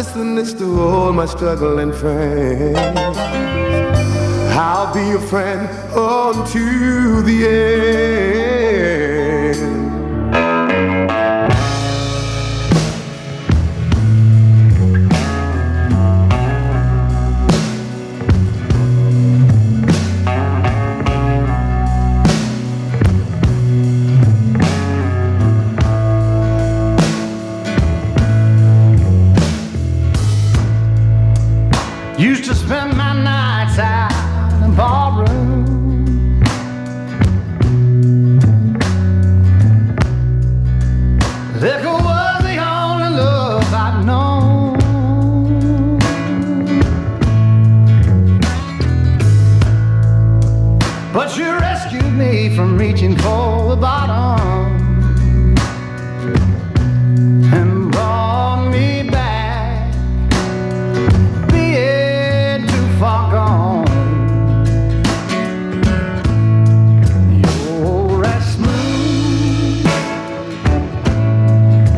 Listen this to all my struggling friends. I'll be your friend unto the end. Used to spend my nights out in the ballroom. Liquor was the only love I'd known. But you rescued me from reaching for the bottom and brought me back, being too far gone. You're as smooth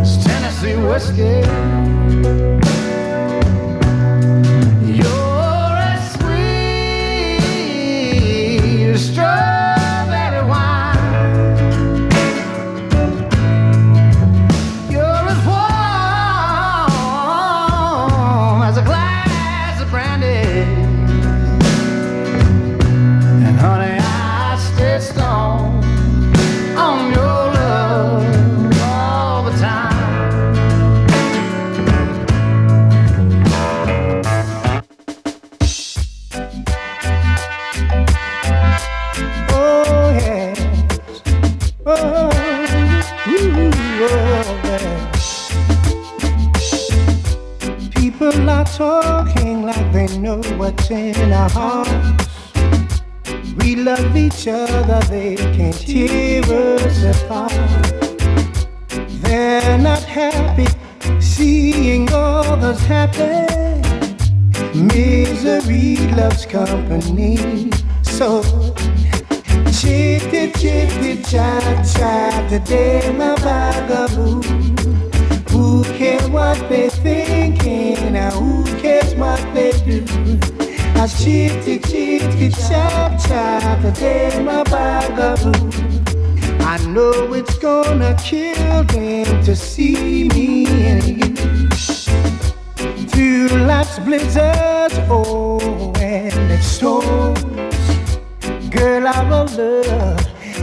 as Tennessee whiskey. You're as sweet as strawberry wine. You're as warm as a glass of brandy. And honey, I stay strong on your love all the time. Oh yes, oh, ooh, oh yes. People are talking like they know what's in our hearts. We love each other, they can't tear us apart. They're not happy seeing others happy. Misery loves company. So chitty chitty chat chat today my bugaboo. Who cares what they thinking? Now who cares what they do? I chitty chitty chat chat today my bugaboo. I know it's gonna kill them to see me and you through life's blizzards, oh, and its storms. Girl, our love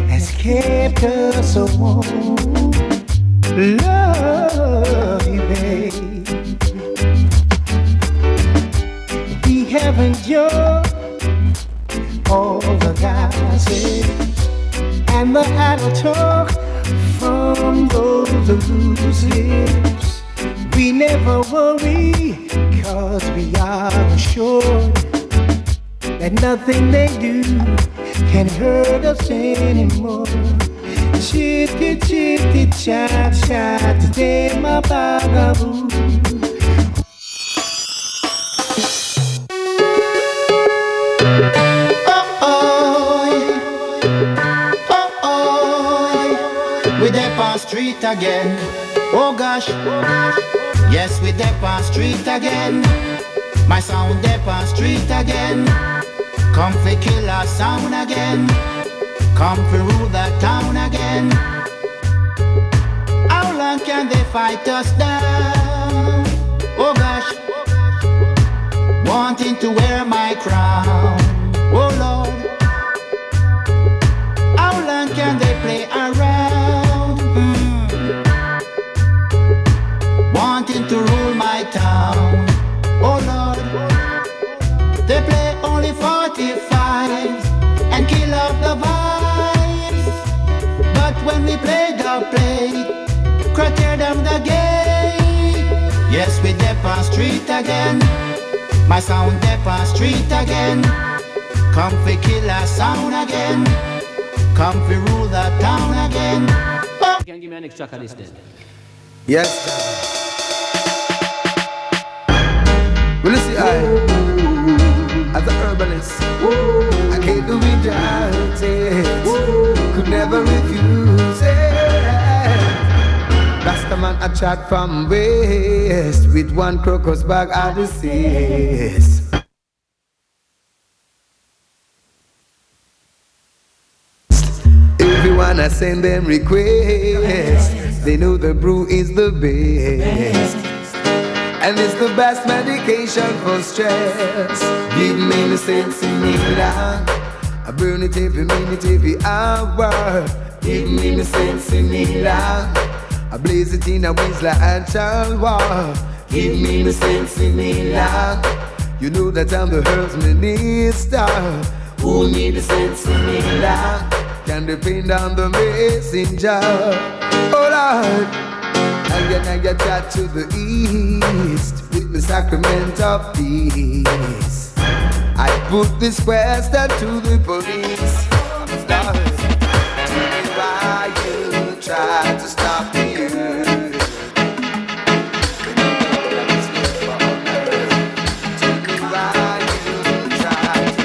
has kept us so warm. Love you, babe. We have endured all the gossip and the idle talk from those loose lips. We never worry, cause we are assured that nothing they do can hurt us anymore. Chitty chitty chat chat today my bugaboo. We dey on street again. Oh gosh, yes we dey on street again. My sound dey on street again. Come fi kill our sound again. Come fi rule the town again. How long can they fight us down? Oh gosh, wanting to wear my crown. Oh Lord, how long can they play around? Wanting to rule my town. Oh Lord, they play only 45 and kill off the vibes. But when we play the play, crack tear down the gate. Yes, we dep on street again. My sound dep on street again. Come fi kill our sound again. Come fi rule the town again. Oh. You can give me an extra of this then. Yes, well, you see, as a herbalist, I can't do without it. Could never refuse it. Rasta man a chat from west with one crocus bag at the seas. Everyone I send them requests. They know the brew is the best, and it's the best medication for stress. Give me the sense in me now. I burn it every minute, every hour. Give me the sense in me now. I blaze it in a whistler and chalwa. Give me the sense in me now. You know that I'm the herbs minister. Who need the sense in me now? Can depend on the messenger. Oh Lord, I get that to the east with the sacrament of peace. I put this question to the police. Lord, tell me why you try to stop the earth. Tell me why you try to.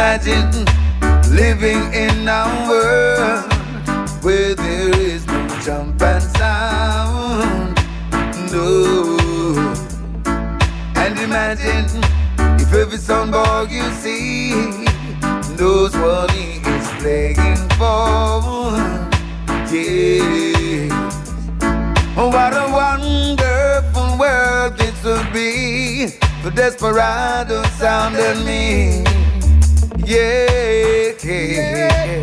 imagine living in a world where there is no jump and sound. No. And imagine if every soundboard you see knows what he is playing for. Yeah. Oh, what a wonderful world this would be for Desperado sound and me. Yeah.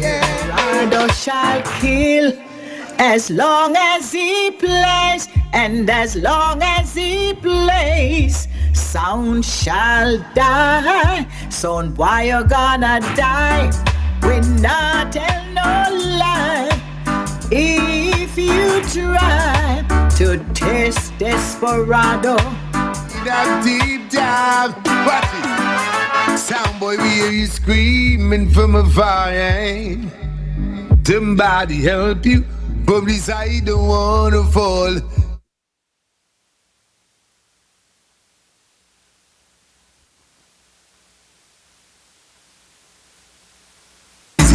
Desperado shall kill as long as he plays, and as long as he plays, sound shall die. Sound boy, you're gonna die. We not tell no lie. If you try to test Desperado, that deep dive, watch it. Sound boy, we hear you screaming from afar. Eh? Somebody help you from this side, don't wanna fall.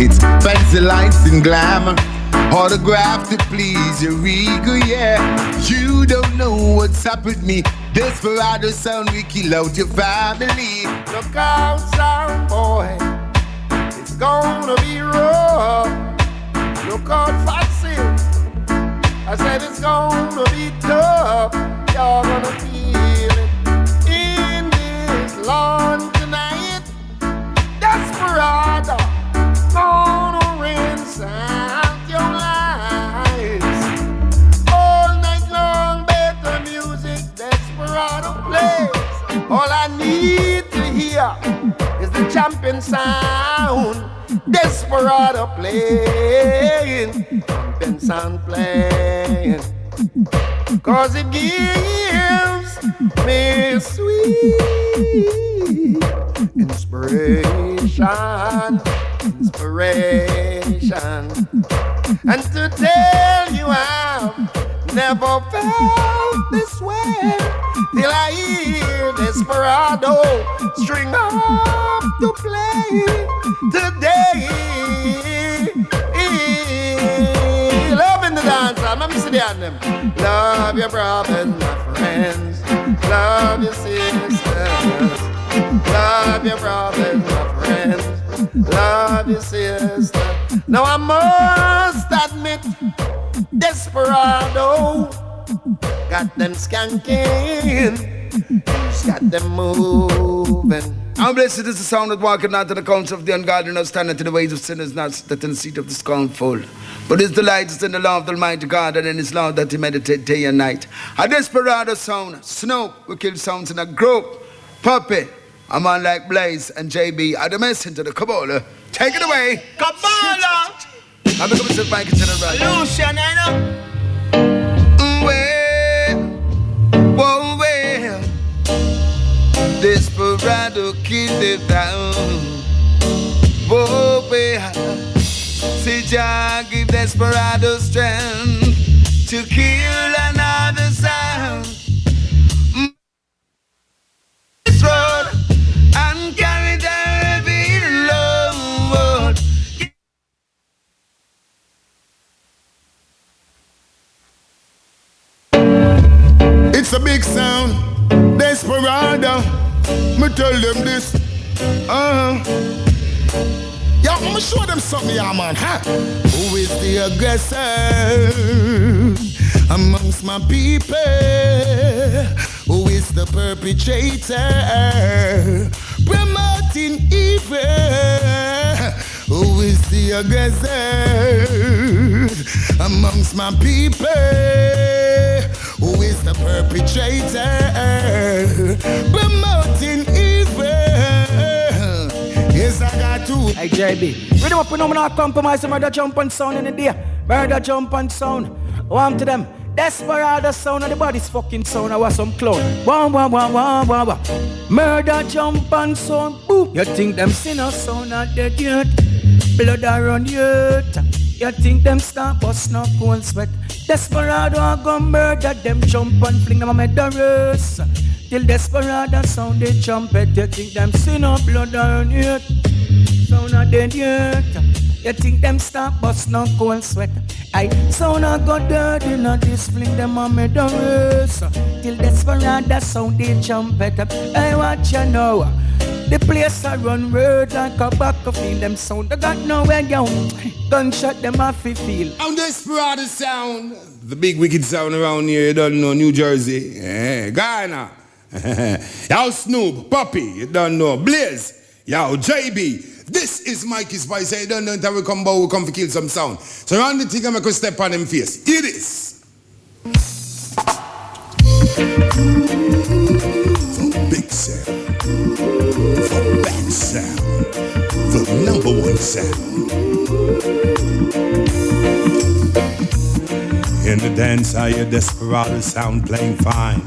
It's fancy lights and glamour, autograph to please your ego, yeah. You don't know what's up with me. Desperado sound, we kill out your family. Look out, sound boy, it's gonna be rough. Look out, Foxy, I said it's gonna be tough. You're gonna feel it in this lawn tonight. Desperado gonna rinse out your lives. All night long, better music, Desperado plays. All I need to hear is the champion sound. Desperado playing, champion sound playing. Cause it gives me sweet inspiration. And to tell you I've never felt this way till I hear Desperado string up to play today. Loving the dance, let me sit down them. Love your brothers, my friends. Love your sisters. Love your brothers, my friends. Love your sister. Now I must admit, Desperado got them skanking, got them moving. I'm blessed is the sound that walketh not to the counsel of the ungodly, nor standeth to the ways of sinners, not sitteth in the seat of the scornful. But his delight is in the law of the Almighty God, and in his law that he meditate day and night. A Desperado sound, Snoop, we kill sounds in a group. Puppy, a man like Blaze and JB are the messenger, the Kabbalah. Take it away. Kabbalah! I'm becoming to Mike and right. Lucian, I know. Well, whoa, well. Desperado kill it down. Whoa, well. See Jah give Desperado strength to kill another sound. This road and carry the heavy load. It's a big sound, Desperado. Me tell them this. Yo, I'ma show them something, yeah, man, huh? Who is the aggressor amongst my people? Who is the perpetrator promoting evil? Who is the aggressor amongst my people? Who is the perpetrator promoting evil? Yes, I got to. Hey JB, read them up and I'm not compromise. Murder jump and sound in the day. Murder jump and sound. Warm to them. Desperado sound and the body's fucking sound. I was some clown. Wah wah wah wah wah wah. Murder jump and sound. Boom. You think them sinners sound not dead yet? Blood around yet. You think them start bust no cold sweat? Desperado I go murder them, jump and fling them a murderers. Till Desperado sound the trumpet. You think them sin up blood on earth. Sound of dead yet. You think them stop bust no cold sweat. I sound a go dirty, not this fling them on me down race. Till Desperado sound the trumpet. Hey, watch you know. The place I run word like a battlefield. Them sound they got nowhere down. Gunshot them off fi feel. I'm Desperado sound. The big wicked sound around here, you don't know, New Jersey. Yeah, Ghana. Yo, Snoop, Puppy, you don't know. Blaze. Yo, JB. This is Mikey Spice. You don't know until we come back, we come to kill some sound. So round the thing I make a step on them face. Hear this. For big sound. For bad sound. The number one sound. In the dance, I hear Desperado sound playing fine.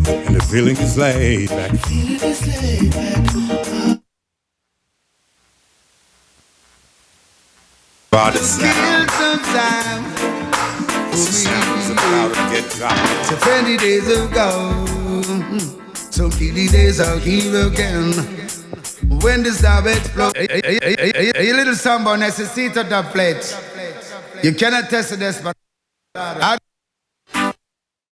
And the feeling is laid back. Desperado sound. Sometime. This sounds about to get dropped. So 20 days ago, so many days I'll keep again. When the star explodes, a little samba necessita the plate. You cannot test the Desperado.